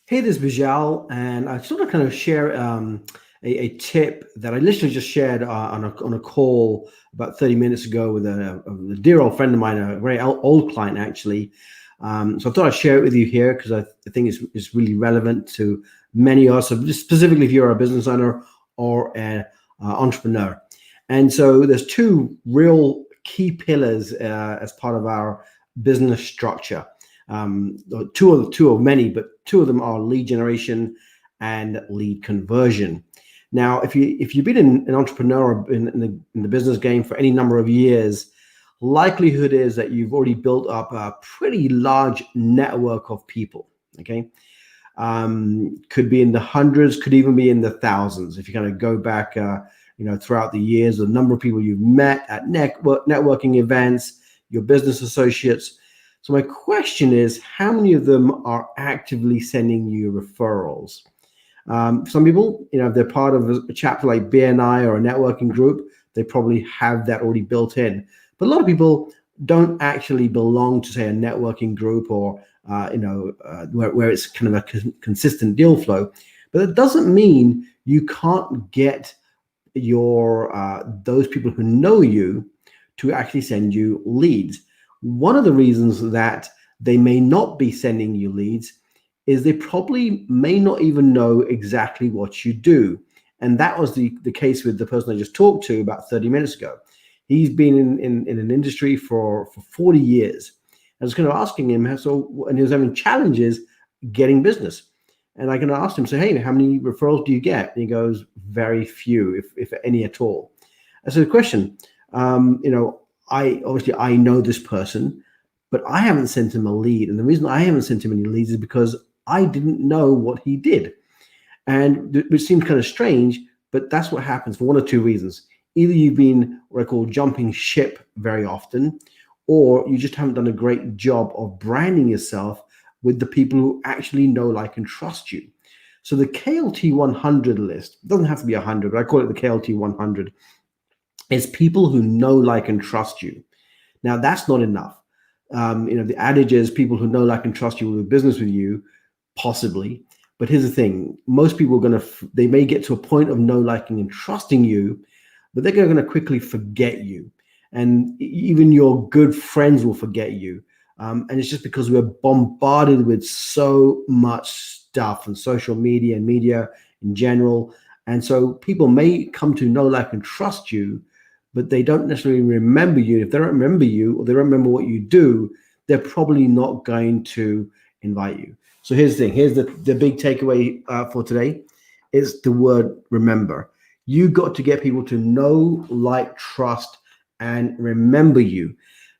Hey, this is Bijal, and I just want to kind of share a tip that I literally just shared on a call about 30 minutes ago with a dear old friend of mine, a very old client actually. So I thought I'd share it with you here because I think it's really relevant to many of us, so just specifically if you're a business owner or an entrepreneur. And so there's two real key pillars as part of our business structure. Two of many, but two of them are lead generation and lead conversion. Now, if you've been an entrepreneur in the business game for any number of years, likelihood is that you've already built up a pretty large network of people. Okay, could be in the hundreds, could even be in the thousands. If you kind of go back, throughout the years, the number of people you've met at networking events, your business associates. So my question is, how many of them are actively sending you referrals? Some people, if they're part of a chapter like BNI or a networking group, they probably have that already built in. But a lot of people don't actually belong to, say, a networking group or, where it's kind of a consistent deal flow. But it doesn't mean you can't get those people who know you to actually send you leads. One of the reasons that they may not be sending you leads is they probably may not even know exactly what you do. And that was the case with the person I just talked to about 30 minutes ago. He's been in an industry for 40 years. I was kind of asking him, and he was having challenges getting business. And I kind of asked him, so, hey, how many referrals do you get? And he goes, very few, if any at all. I said, question, I know this person, but I haven't sent him a lead. And the reason I haven't sent him any leads is because I didn't know what he did. And which seems kind of strange, but that's what happens for one or two reasons. Either you've been what I call jumping ship very often, or you just haven't done a great job of branding yourself with the people who actually know, like, and trust you. So the KLT100 list doesn't have to be 100, but I call it the KLT100. It's people who know, like, and trust you. Now, that's not enough. The adage is people who know, like, and trust you will do business with you, possibly. But here's the thing. Most people they may get to a point of know, liking, and trusting you, but they're going to quickly forget you. And even your good friends will forget you. And it's just because we're bombarded with so much stuff and social media and media in general. And so people may come to know, like, and trust you, but they don't necessarily remember you. If they don't remember you or they don't remember what you do, they're probably not going to invite you. So here's the thing. Here's the big takeaway for today is the word remember. You got to get people to know, like, trust, and remember you.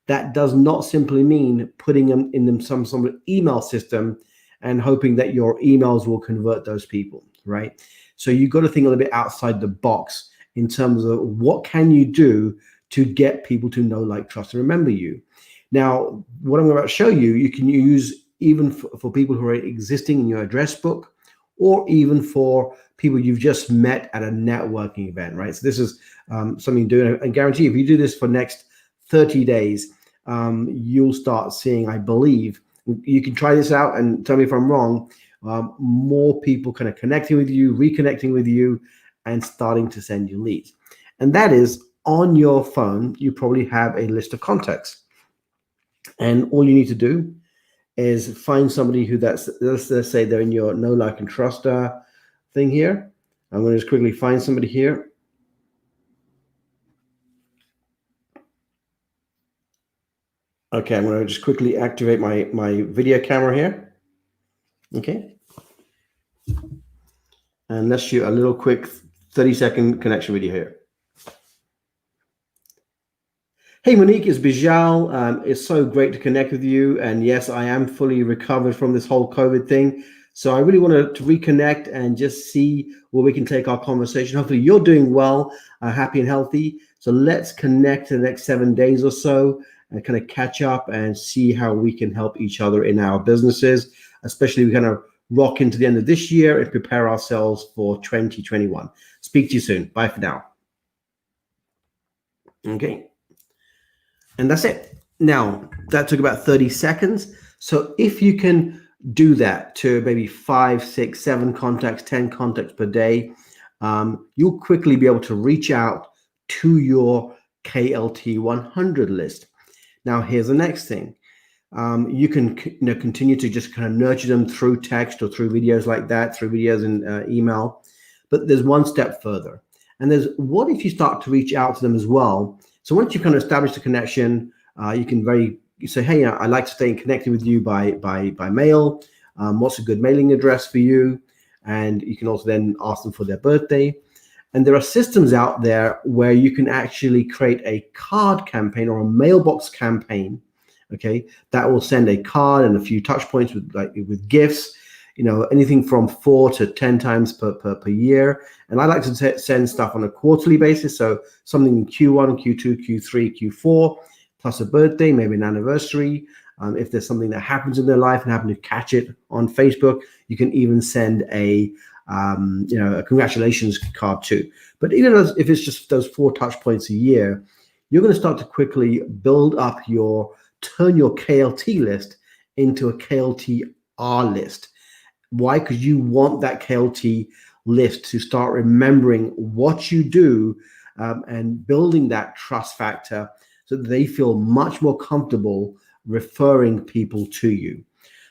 That does not simply mean putting them in some sort of email system and hoping that your emails will convert those people, right? So you've got to think a little bit outside the box in terms of what can you do to get people to know, like, trust, and remember you. Now, what I'm about to show you, you can use even for people who are existing in your address book, or even for people you've just met at a networking event, right? So this is something you do. And I guarantee if you do this for next 30 days, you'll start seeing, I believe, you can try this out and tell me if I'm wrong, more people kind of connecting with you, reconnecting with you, and starting to send you leads. And that is on your phone, you probably have a list of contacts. And all you need to do is find somebody who let's say they're in your know, like, and trust thing here. I'm going to just quickly find somebody here. Okay, I'm going to just quickly activate my video camera here. Okay. And let's shoot a little quick 30-second connection video here. Hey, Monique, it's Bijal. It's so great to connect with you. And yes, I am fully recovered from this whole COVID thing. So I really want to reconnect and just see where we can take our conversation. Hopefully you're doing well, happy and healthy. So let's connect in the next 7 days or so and kind of catch up and see how we can help each other in our businesses, especially we kind of rock into the end of this year and prepare ourselves for 2021. Speak to you soon. Bye for now. Okay. And that's it. Now, that took about 30 seconds. So if you can do that to maybe 5, 6, 7 contacts, 10 contacts per day, you'll quickly be able to reach out to your KLT100 list. Now, here's the next thing. You can continue to just kind of nurture them through text or through videos like that, through videos and email. But there's one step further. And there's, what if you start to reach out to them as well? So once you've kind of established a connection, you can say, hey, I'd like to stay connected with you by mail. What's a good mailing address for you? And you can also then ask them for their birthday. And there are systems out there where you can actually create a card campaign or a mailbox campaign, okay, that will send a card and a few touch points with gifts, anything from 4 to 10 times per year. And I like to send stuff on a quarterly basis. So something in Q1, Q2, Q3, Q4, plus a birthday, maybe an anniversary. If there's something that happens in their life and happen to catch it on Facebook, you can even send a congratulations card too. But even if it's just those 4 touch points a year, you're going to start to quickly build up turn your KLT list into a KLTR list. Why? Because you want that KLT list to start remembering what you do and building that trust factor so that they feel much more comfortable referring people to you.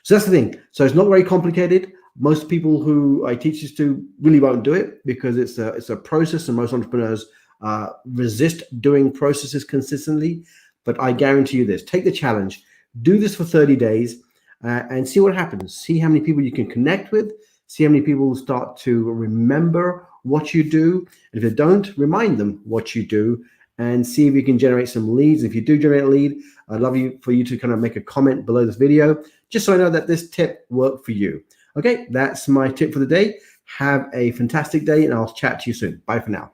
So that's the thing. So it's not very complicated. Most people who I teach this to really won't do it because it's a process, and most entrepreneurs resist doing processes consistently. But I guarantee you this: take the challenge, do this for 30 days, and see what happens. See how many people you can connect with. See how many people start to remember what you do. And if they don't, remind them what you do, and see if you can generate some leads. If you do generate a lead, I'd love for you to kind of make a comment below this video, just so I know that this tip worked for you. Okay, that's my tip for the day. Have a fantastic day, and I'll chat to you soon. Bye for now.